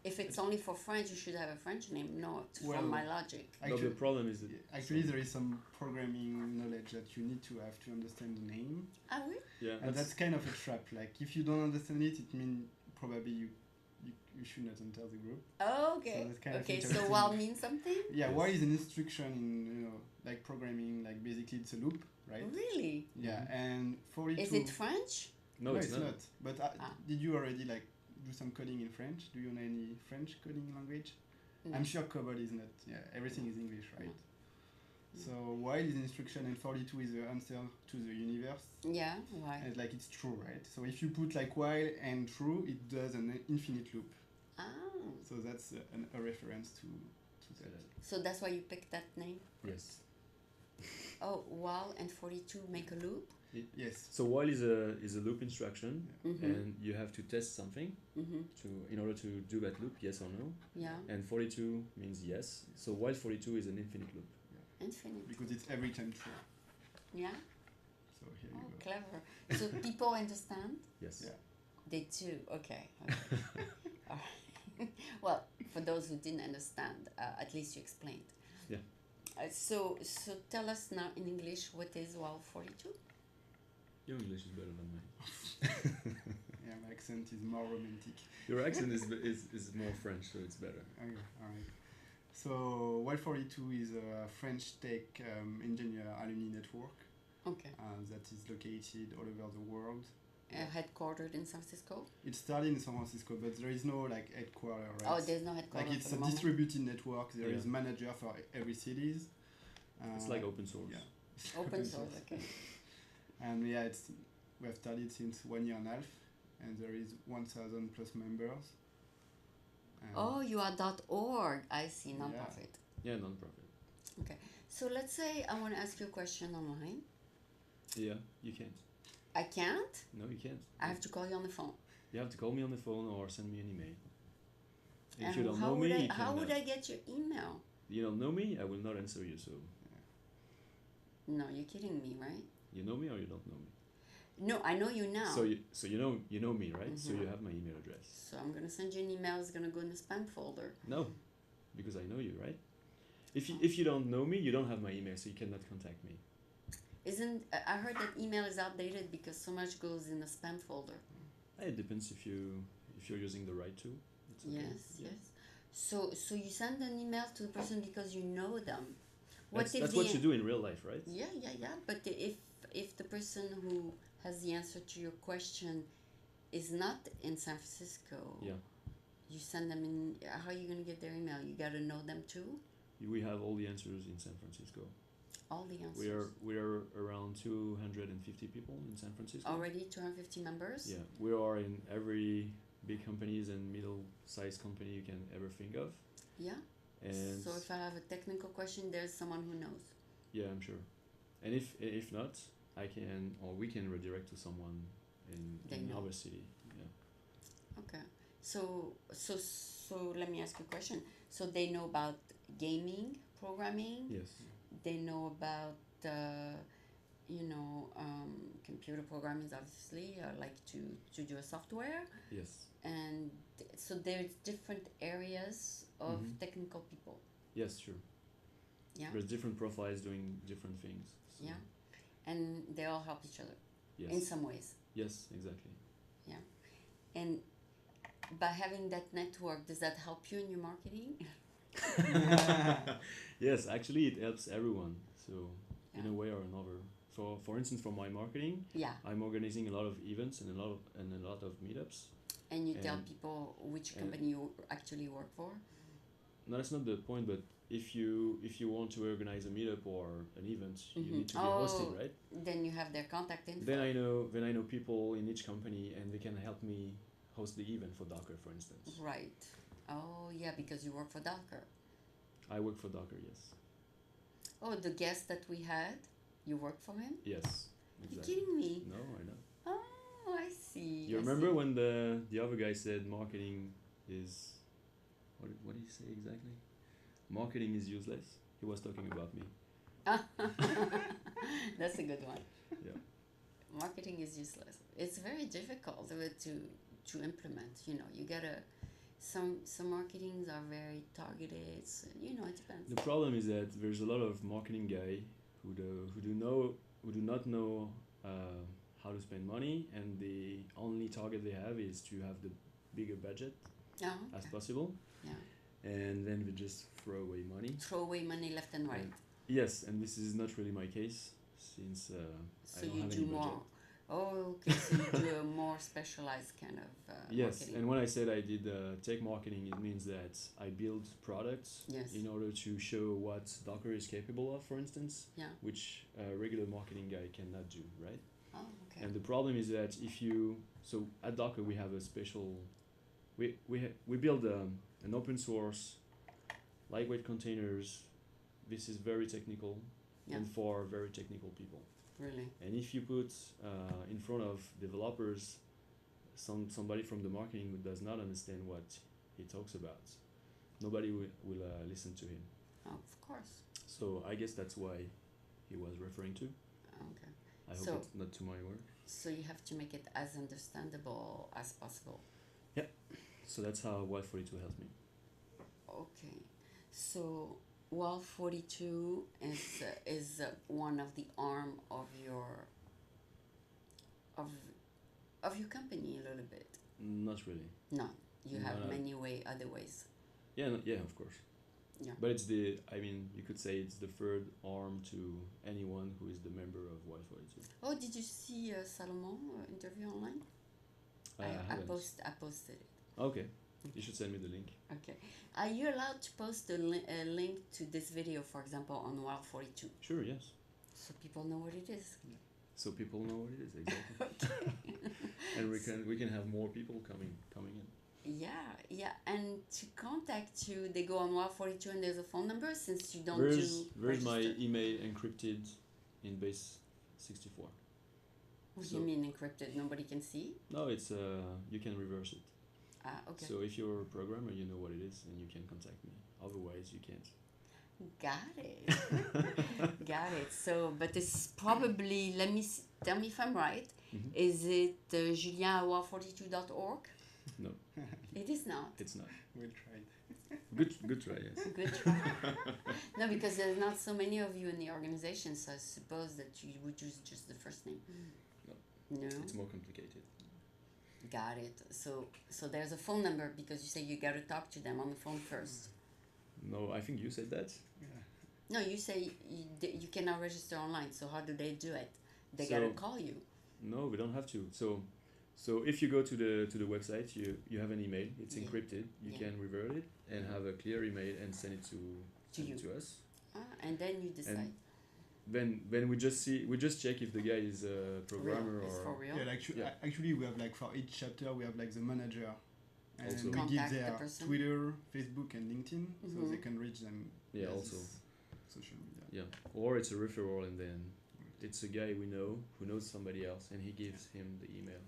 Speaker 3: a
Speaker 2: If it's only for French, you should have a French name. No,
Speaker 3: Well,
Speaker 2: from my logic.
Speaker 1: No, the problem is that
Speaker 3: Actually, there is some programming knowledge that you need to have to understand the name,
Speaker 2: Ah oui?
Speaker 1: yeah,
Speaker 3: and that's kind of a trap. Like if you don't understand it, it means probably you should not enter the group.
Speaker 2: Oh, okay.
Speaker 3: So that's kind of
Speaker 2: Okay, so
Speaker 3: interesting.
Speaker 2: while means something?
Speaker 3: Yeah,
Speaker 1: Yes.
Speaker 3: while is an instruction in like programming, like basically it's a loop, right?
Speaker 2: Really?
Speaker 3: Yeah, and 42.
Speaker 2: Is it French?
Speaker 1: no, it's not.
Speaker 3: But
Speaker 2: Ah.
Speaker 3: did you already like do some coding in French? Do you know any French coding language?
Speaker 2: No.
Speaker 3: I'm sure COBOL is not. Yeah, everything is English, right?
Speaker 2: No.
Speaker 3: So while is an instruction and 42 is the answer to the universe,
Speaker 2: Yeah, why?
Speaker 3: and like it's true, right? So if you put like while and true, it does an infinite loop.
Speaker 2: Ah,
Speaker 3: So that's a reference to that.
Speaker 2: so that's why you picked that name?
Speaker 1: Yes.
Speaker 2: Oh, while and 42 make a loop?
Speaker 3: Yes.
Speaker 1: So while is a loop instruction,
Speaker 2: Mm-hmm.
Speaker 1: and you have to test something
Speaker 2: Mm-hmm.
Speaker 1: in order to do that loop, yes or no.
Speaker 2: Yeah,
Speaker 1: And 42 means yes. So while 42 is an infinite loop.
Speaker 2: infinite.
Speaker 3: Because it's every time true.
Speaker 2: Yeah?
Speaker 3: So here
Speaker 2: Oh,
Speaker 3: you go.
Speaker 2: clever. So people understand?
Speaker 1: Yes.
Speaker 3: Yeah.
Speaker 2: They do. Okay. All right. Well, for those who didn't understand, at least you explained.
Speaker 1: Yeah.
Speaker 2: So tell us now in English what is WOW 42?
Speaker 1: Your English is better than mine.
Speaker 3: Yeah, my accent is more romantic.
Speaker 1: Your accent is more French, so it's better.
Speaker 3: Okay, all right. So WILD42 is a French tech engineer alumni network
Speaker 2: Okay.
Speaker 3: that is located all over the world.
Speaker 2: Headquartered in San Francisco?
Speaker 3: It started in San Francisco, but there is no like headquarter, right?
Speaker 2: Oh, there's no headquarters.
Speaker 3: like it's
Speaker 2: for
Speaker 3: a
Speaker 2: the moment?
Speaker 3: distributed network. There is
Speaker 1: Yeah.
Speaker 3: manager for every cities.
Speaker 1: It's like open source.
Speaker 3: Yeah.
Speaker 2: Open source, okay.
Speaker 3: And yeah, we have started since 1 year and a half, and there is 1,000 plus members. And
Speaker 2: Oh, you are .org. I see, non-profit.
Speaker 1: Yeah, non-profit.
Speaker 2: So let's say I want to ask you a question online.
Speaker 1: Yeah, you can't.
Speaker 2: I can't?
Speaker 1: No, you can't.
Speaker 2: I have to call you on the phone.
Speaker 1: You have to call me on the phone or send me an email. If
Speaker 2: And
Speaker 1: you don't
Speaker 2: how
Speaker 1: know
Speaker 2: would
Speaker 1: me,
Speaker 2: I,
Speaker 1: you
Speaker 2: how
Speaker 1: can,
Speaker 2: would I get your email?
Speaker 1: you don't know me, I will not answer you. So
Speaker 2: No, you're kidding me, right?
Speaker 1: you know me or you don't know me.
Speaker 2: No, I know you now.
Speaker 1: So you know me, right? So you
Speaker 2: Mhm.
Speaker 1: have my email address.
Speaker 2: So I'm gonna send you an email. It's gonna go in the spam folder.
Speaker 1: No, because I know you, right? If you don't know me, you don't have my email, so you cannot contact me.
Speaker 2: Isn't I heard that email is outdated because so much goes in the spam folder.
Speaker 1: It depends if you're using the right tool. It's okay.
Speaker 2: Yes,
Speaker 1: Yeah.
Speaker 2: yes. So you send an email to the person because you know them.
Speaker 1: That's what you do in real life, right?
Speaker 2: Yeah. But if the person who has the answer to your question is not in San Francisco,
Speaker 1: Yeah.
Speaker 2: you send them in. How are you gonna get their email? You gotta know them too.
Speaker 1: We have all the answers in San Francisco.
Speaker 2: All the answers.
Speaker 1: We are around 250 people in San Francisco.
Speaker 2: Already 250 members.
Speaker 1: Yeah, we are in every big companies and middle-sized company you can ever think of.
Speaker 2: Yeah.
Speaker 1: And
Speaker 2: So if I have a technical question, there's someone who knows.
Speaker 1: yeah, I'm sure. And if not, we can redirect to someone
Speaker 2: They
Speaker 1: in
Speaker 2: know.
Speaker 1: our city. Yeah.
Speaker 2: Okay. So let me ask you a question. So they know about gaming, programming.
Speaker 1: Yes.
Speaker 2: They know about computer programming, obviously, like to do a software,
Speaker 1: Yes.
Speaker 2: and so there's different areas of
Speaker 1: Mhm.
Speaker 2: technical people.
Speaker 1: Yes, sure.
Speaker 2: Yeah.
Speaker 1: There's different profiles doing different things. So
Speaker 2: Yeah. And they all help each other
Speaker 1: Yes.
Speaker 2: in some ways.
Speaker 1: Yes, exactly.
Speaker 2: And by having that network, does that help you in your marketing?
Speaker 1: Yes, actually, it helps everyone. So in
Speaker 2: Yeah.
Speaker 1: a way or another. For instance, for my marketing,
Speaker 2: Yeah.
Speaker 1: I'm organizing a lot of events and a lot of meetups.
Speaker 2: And you tell
Speaker 1: And-
Speaker 2: people which
Speaker 1: and-
Speaker 2: company you actually work for.
Speaker 1: No, that's not the point. But if you want to organize a meetup or an event, you
Speaker 2: Mhm.
Speaker 1: need to be
Speaker 2: Oh.
Speaker 1: hosted, right?
Speaker 2: Then you have their contact info.
Speaker 1: Then I know people in each company, and they can help me host the event for Docker, for instance.
Speaker 2: Right. Oh yeah, because you work for Docker.
Speaker 1: I work for Docker. Yes.
Speaker 2: Oh, the guest that we had, you work for him?
Speaker 1: Yes.
Speaker 2: You're
Speaker 1: Exactly.
Speaker 2: kidding me?
Speaker 1: No, I know.
Speaker 2: Oh, I see.
Speaker 1: You
Speaker 2: I
Speaker 1: remember
Speaker 2: see.
Speaker 1: when the other guy said marketing is what did he say exactly? Marketing is useless. He was talking about me.
Speaker 2: That's a good one.
Speaker 1: Yeah.
Speaker 2: Marketing is useless. It's very difficult to implement. You know, you gotta Some marketings are very targeted. So, it depends.
Speaker 1: The problem is that there's a lot of marketing guy who do not know how to spend money, and the only target they have is to have the bigger budget
Speaker 2: Oh,
Speaker 1: as
Speaker 2: okay.
Speaker 1: possible,
Speaker 2: Yeah.
Speaker 1: and then they just throw away money.
Speaker 2: Throw away money left and right.
Speaker 1: Yes, and this is not really my case since I
Speaker 2: So
Speaker 1: don't
Speaker 2: you
Speaker 1: have
Speaker 2: do
Speaker 1: any
Speaker 2: more.
Speaker 1: budget.
Speaker 2: Oh, okay. So you do a more specialized kind of
Speaker 1: Yes,
Speaker 2: marketing.
Speaker 1: and when I said I did tech marketing, it means that I build products
Speaker 2: Yes.
Speaker 1: in order to show what Docker is capable of, for instance,
Speaker 2: Yeah.
Speaker 1: which a regular marketing guy cannot do, right?
Speaker 2: Oh, okay.
Speaker 1: And the problem is that so at Docker we have a special, we build an open source, lightweight containers. This is very technical,
Speaker 2: Yeah.
Speaker 1: and for very technical people.
Speaker 2: Really.
Speaker 1: And if you put in front of developers somebody from the marketing who does not understand what he talks about, nobody will listen to him.
Speaker 2: Oh, of course.
Speaker 1: So I guess that's why he was referring to.
Speaker 2: Okay.
Speaker 1: I hope
Speaker 2: So-
Speaker 1: it's not to my work.
Speaker 2: So you have to make it as understandable as possible.
Speaker 1: So that's how Y42 helps me.
Speaker 2: Okay. So WAL 42 is one of the arm of your company a little bit.
Speaker 1: Not really.
Speaker 2: No, you have
Speaker 1: No.
Speaker 2: many other ways.
Speaker 1: Yeah, yeah, of course.
Speaker 2: Yeah.
Speaker 1: But it's you could say it's the third arm to anyone who is the member of Y42.
Speaker 2: Oh, did you see Salomon interview online? I
Speaker 1: haven't.
Speaker 2: posted it.
Speaker 1: Okay, you should send me the link.
Speaker 2: Okay. Are you allowed to post a link to this video, for example, on WAL 42,
Speaker 1: Sure, yes.
Speaker 2: so people know what it is?
Speaker 1: So people know what it is exactly.
Speaker 2: Okay.
Speaker 1: And we can have more people coming in.
Speaker 2: Yeah. And to contact you, they go on WAL 42 and there's a phone number since you don't
Speaker 1: Where's my
Speaker 2: register.
Speaker 1: email encrypted in base 64?
Speaker 2: What do
Speaker 1: so-
Speaker 2: you mean encrypted? Nobody can see?
Speaker 1: No, it's you can reverse it.
Speaker 2: Okay.
Speaker 1: So if you're a programmer, you know what it is, and you can contact me. Otherwise, you can't.
Speaker 2: Got it. Got it. So, but it's probably, tell me if I'm right.
Speaker 1: Mhm.
Speaker 2: Is it julien@wal42.org?
Speaker 1: No,
Speaker 2: It is not.
Speaker 1: it's not.
Speaker 3: We'll try.
Speaker 1: Good try, yes.
Speaker 2: Good try. No, because there's not so many of you in the organization, so I suppose that you would use just the first name.
Speaker 1: No.
Speaker 2: No?
Speaker 1: It's more complicated.
Speaker 2: Got it. So there's a phone number because you say you got to talk to them on the phone first.
Speaker 1: No, I think you said that.
Speaker 2: No, you say you cannot register online, so how do they do it? They
Speaker 1: So-
Speaker 2: got to call you.
Speaker 1: No, we don't have to. So if you go to the website, you have an email. It's
Speaker 2: Yeah.
Speaker 1: encrypted. You
Speaker 2: Yeah.
Speaker 1: can revert it and have a clear email and send it
Speaker 2: you.
Speaker 1: to us.
Speaker 2: And then you decide.
Speaker 1: Then we just check if the guy is a programmer
Speaker 2: It's for
Speaker 1: or
Speaker 2: real.
Speaker 3: Yeah, like,
Speaker 1: Yeah.
Speaker 3: actually we have like for each chapter we have like the manager, and
Speaker 1: Also.
Speaker 3: we give
Speaker 2: Contact the
Speaker 3: their
Speaker 2: person.
Speaker 3: Twitter, Facebook, and LinkedIn, so
Speaker 2: Mhm.
Speaker 3: they can reach them.
Speaker 1: Yeah,
Speaker 3: via
Speaker 1: also.
Speaker 3: this social media.
Speaker 1: yeah, or it's a referral and then it's a guy we know who knows somebody else and he gives him the email.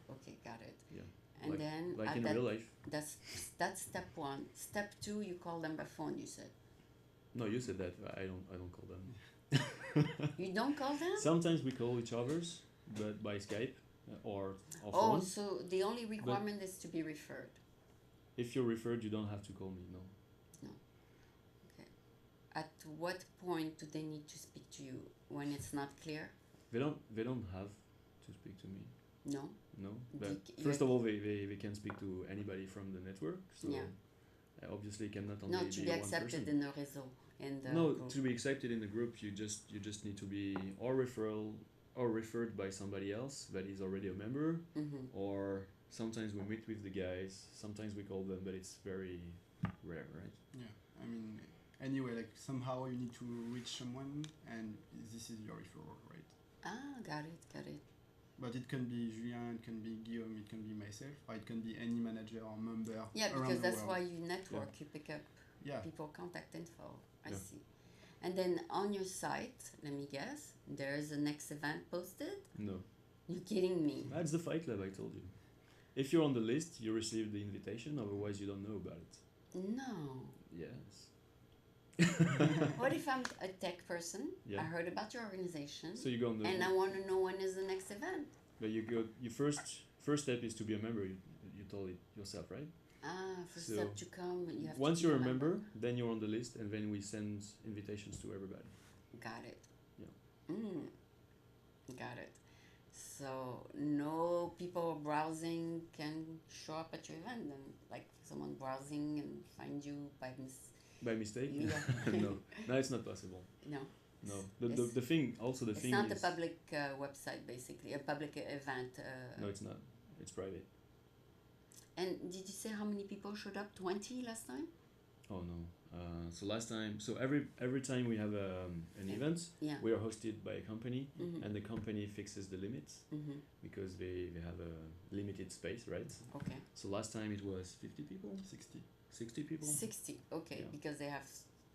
Speaker 2: Okay, got it.
Speaker 1: Yeah.
Speaker 2: And
Speaker 1: Like-
Speaker 2: then
Speaker 1: Like
Speaker 2: at
Speaker 1: in
Speaker 2: that,
Speaker 1: real life.
Speaker 2: that's step one. Step two, you call them by phone. You said
Speaker 1: No, you said that. I don't call them.
Speaker 2: you don't call them.
Speaker 1: Sometimes we call each others, but by Skype or
Speaker 2: Oh,
Speaker 1: phone.
Speaker 2: so the only requirement is to be referred.
Speaker 1: If you're referred, you don't have to call me. No.
Speaker 2: At what point do they need to speak to you? When it's not clear?
Speaker 1: They don't have to speak to me.
Speaker 2: No.
Speaker 1: No.
Speaker 2: Do
Speaker 1: But
Speaker 2: you-
Speaker 1: first of all, they can speak to anybody from the network. So
Speaker 2: Yeah.
Speaker 1: I obviously cannot only
Speaker 2: No,
Speaker 1: be
Speaker 2: to be
Speaker 1: one
Speaker 2: accepted
Speaker 1: person.
Speaker 2: in the réseau, in the
Speaker 1: No,
Speaker 2: group.
Speaker 1: to be accepted in the group, you just need to be or referred by somebody else that is already a member,
Speaker 2: Mhm.
Speaker 1: or sometimes we meet with the guys. Sometimes we call them, but it's very rare, right?
Speaker 3: Yeah, I mean, anyway, like somehow you need to reach someone, and this is your referral, right?
Speaker 2: Got it.
Speaker 3: But it can be Julien, it can be Guillaume, it can be myself, or it can be any manager or member.
Speaker 2: Yeah,
Speaker 3: around
Speaker 2: because
Speaker 3: the
Speaker 2: that's
Speaker 3: world.
Speaker 2: why you network. You pick up
Speaker 3: Yeah,
Speaker 2: people contact info. I
Speaker 1: Yeah.
Speaker 2: see. And then on your site, let me guess, there is a next event posted.
Speaker 1: No,
Speaker 2: You're kidding me.
Speaker 1: that's the Fight Club I told you. If you're on the list, you receive the invitation. Otherwise, you don't know about it.
Speaker 2: No.
Speaker 1: Yes.
Speaker 2: What if I'm a tech person?
Speaker 1: Yeah.
Speaker 2: I heard about your organization,
Speaker 1: So you go on the.
Speaker 2: and I want to know when is the next event.
Speaker 1: But you go. Your first step is to be a member. You told it yourself, right?
Speaker 2: First
Speaker 1: So,
Speaker 2: step to come, you have
Speaker 1: once
Speaker 2: to be
Speaker 1: you're a member, then you're on the list, and then we send invitations to everybody.
Speaker 2: Got it.
Speaker 1: Yeah.
Speaker 2: Got it. So no people browsing can show up at your event, and like someone browsing and find you by
Speaker 1: By mistake?
Speaker 2: Yeah.
Speaker 1: No, it's not possible.
Speaker 2: No.
Speaker 1: No, the thing also the
Speaker 2: It's
Speaker 1: thing
Speaker 2: not
Speaker 1: is
Speaker 2: a public website, basically a public event.
Speaker 1: no, it's not. It's private.
Speaker 2: And did you say how many people showed up? 20 last time?
Speaker 1: Oh no. So last time, so every time we have an event,
Speaker 2: Yeah.
Speaker 1: we are hosted by a company,
Speaker 2: Mhm.
Speaker 1: and the company fixes the limits because they have a limited space, right?
Speaker 2: Okay.
Speaker 1: So last time it was 50 people, 60 people.
Speaker 2: 60. Okay,
Speaker 1: Yeah.
Speaker 2: because they have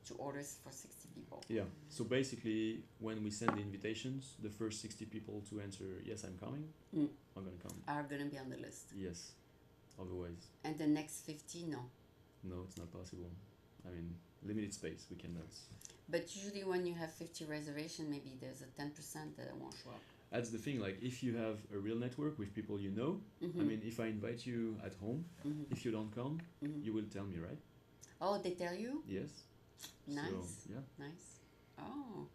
Speaker 2: two orders for 60 people.
Speaker 1: Yeah. So basically, when we send the invitations, the first 60 people to answer yes, I'm coming, are gonna come.
Speaker 2: Are gonna be on the list.
Speaker 1: Yes. Otherwise,
Speaker 2: And the next 50, no.
Speaker 1: no, it's not possible. I mean, limited space. We cannot.
Speaker 2: But usually when you have 50 reservation, maybe there's a 10% that won't show up.
Speaker 1: That's the thing. Like, if you have a real network with people you know, I mean, if I invite you at home, if you don't come, you will tell me, right?
Speaker 2: Oh, they tell you?
Speaker 1: Yes.
Speaker 2: Nice.
Speaker 1: So, yeah.
Speaker 2: Nice. Oh,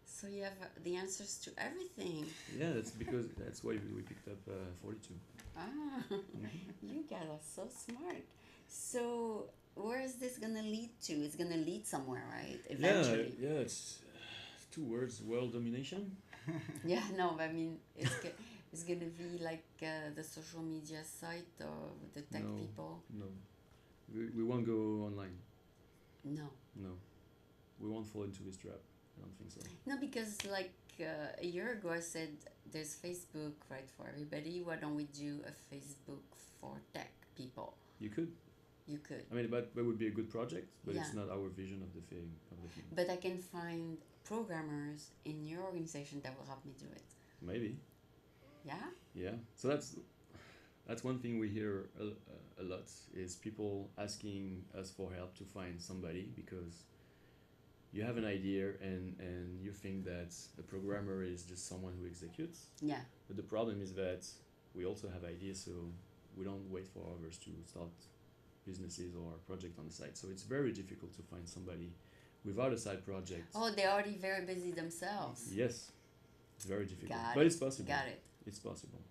Speaker 2: so you have the answers to everything.
Speaker 1: Yeah, that's why we picked up 42.
Speaker 2: You guys are so smart. So where is this gonna lead to? It's gonna lead somewhere, right? Eventually.
Speaker 1: Yeah, it's 2 words: world domination.
Speaker 2: Yeah, no, I mean it's gonna be like the social media site of the tech
Speaker 1: No.
Speaker 2: people.
Speaker 1: No, we won't go online.
Speaker 2: No.
Speaker 1: No, we won't fall into this trap. I don't think so.
Speaker 2: No, because like a year ago I said there's Facebook, right, for everybody. Why don't we do a Facebook for tech people?
Speaker 1: You could.
Speaker 2: You could.
Speaker 1: I mean, but that would be a good project, but it's
Speaker 2: Yeah.
Speaker 1: not our vision of the thing.
Speaker 2: But I can find programmers in your organization that will help me do it.
Speaker 1: Maybe.
Speaker 2: Yeah?
Speaker 1: Yeah. So that's one thing we hear a lot is people asking us for help to find somebody because you have an idea and you think that a programmer is just someone who executes.
Speaker 2: Yeah.
Speaker 1: But the problem is that we also have ideas, so we don't wait for others to start businesses or project on the side. So it's very difficult to find somebody without a side project.
Speaker 2: Oh, they're already very busy themselves.
Speaker 1: Yes, it's very difficult,
Speaker 2: Got
Speaker 1: but
Speaker 2: it.
Speaker 1: it's possible.
Speaker 2: Got it.
Speaker 1: It's possible.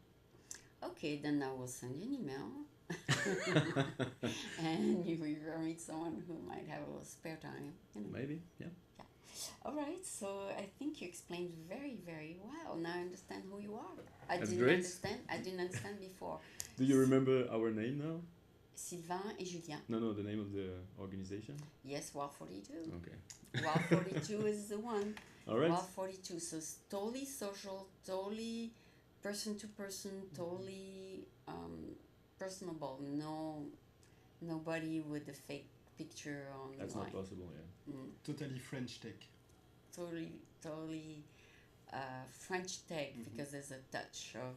Speaker 2: Okay, then I will send you an email. And you will meet someone who might have a little spare time. You know.
Speaker 1: Maybe, yeah.
Speaker 2: All right, so I think you explained very, very well. Now I understand who you are. I
Speaker 1: That's
Speaker 2: didn't
Speaker 1: great.
Speaker 2: understand. I didn't understand before.
Speaker 1: Do you remember our name now?
Speaker 2: Sylvain et Julien.
Speaker 1: No, the name of the organization.
Speaker 2: Yes, WOW 42.
Speaker 1: Okay.
Speaker 2: WOW 42 is the one.
Speaker 1: All right.
Speaker 2: WOW 42. So it's totally social, totally person to person, totally personable. No, nobody with a fake picture online.
Speaker 1: That's not possible, yeah.
Speaker 3: Totally French tech.
Speaker 2: Totally French tech because there's a touch of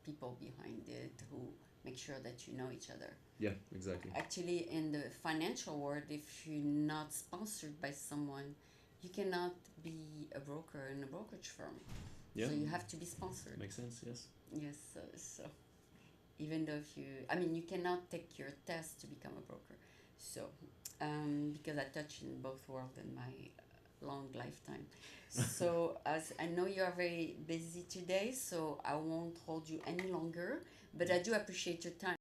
Speaker 2: people behind it who make sure that you know each other.
Speaker 1: Yeah, exactly.
Speaker 2: Actually, in the financial world, if you're not sponsored by someone, you cannot be a broker in a brokerage firm.
Speaker 1: Yeah.
Speaker 2: So you have to be sponsored.
Speaker 1: Makes sense, yes.
Speaker 2: Yes, so even though if you cannot take your test to become a broker. So, because I touched in both worlds in my long lifetime. So, as I know you are very busy today, so I won't hold you any longer, but I do appreciate your time.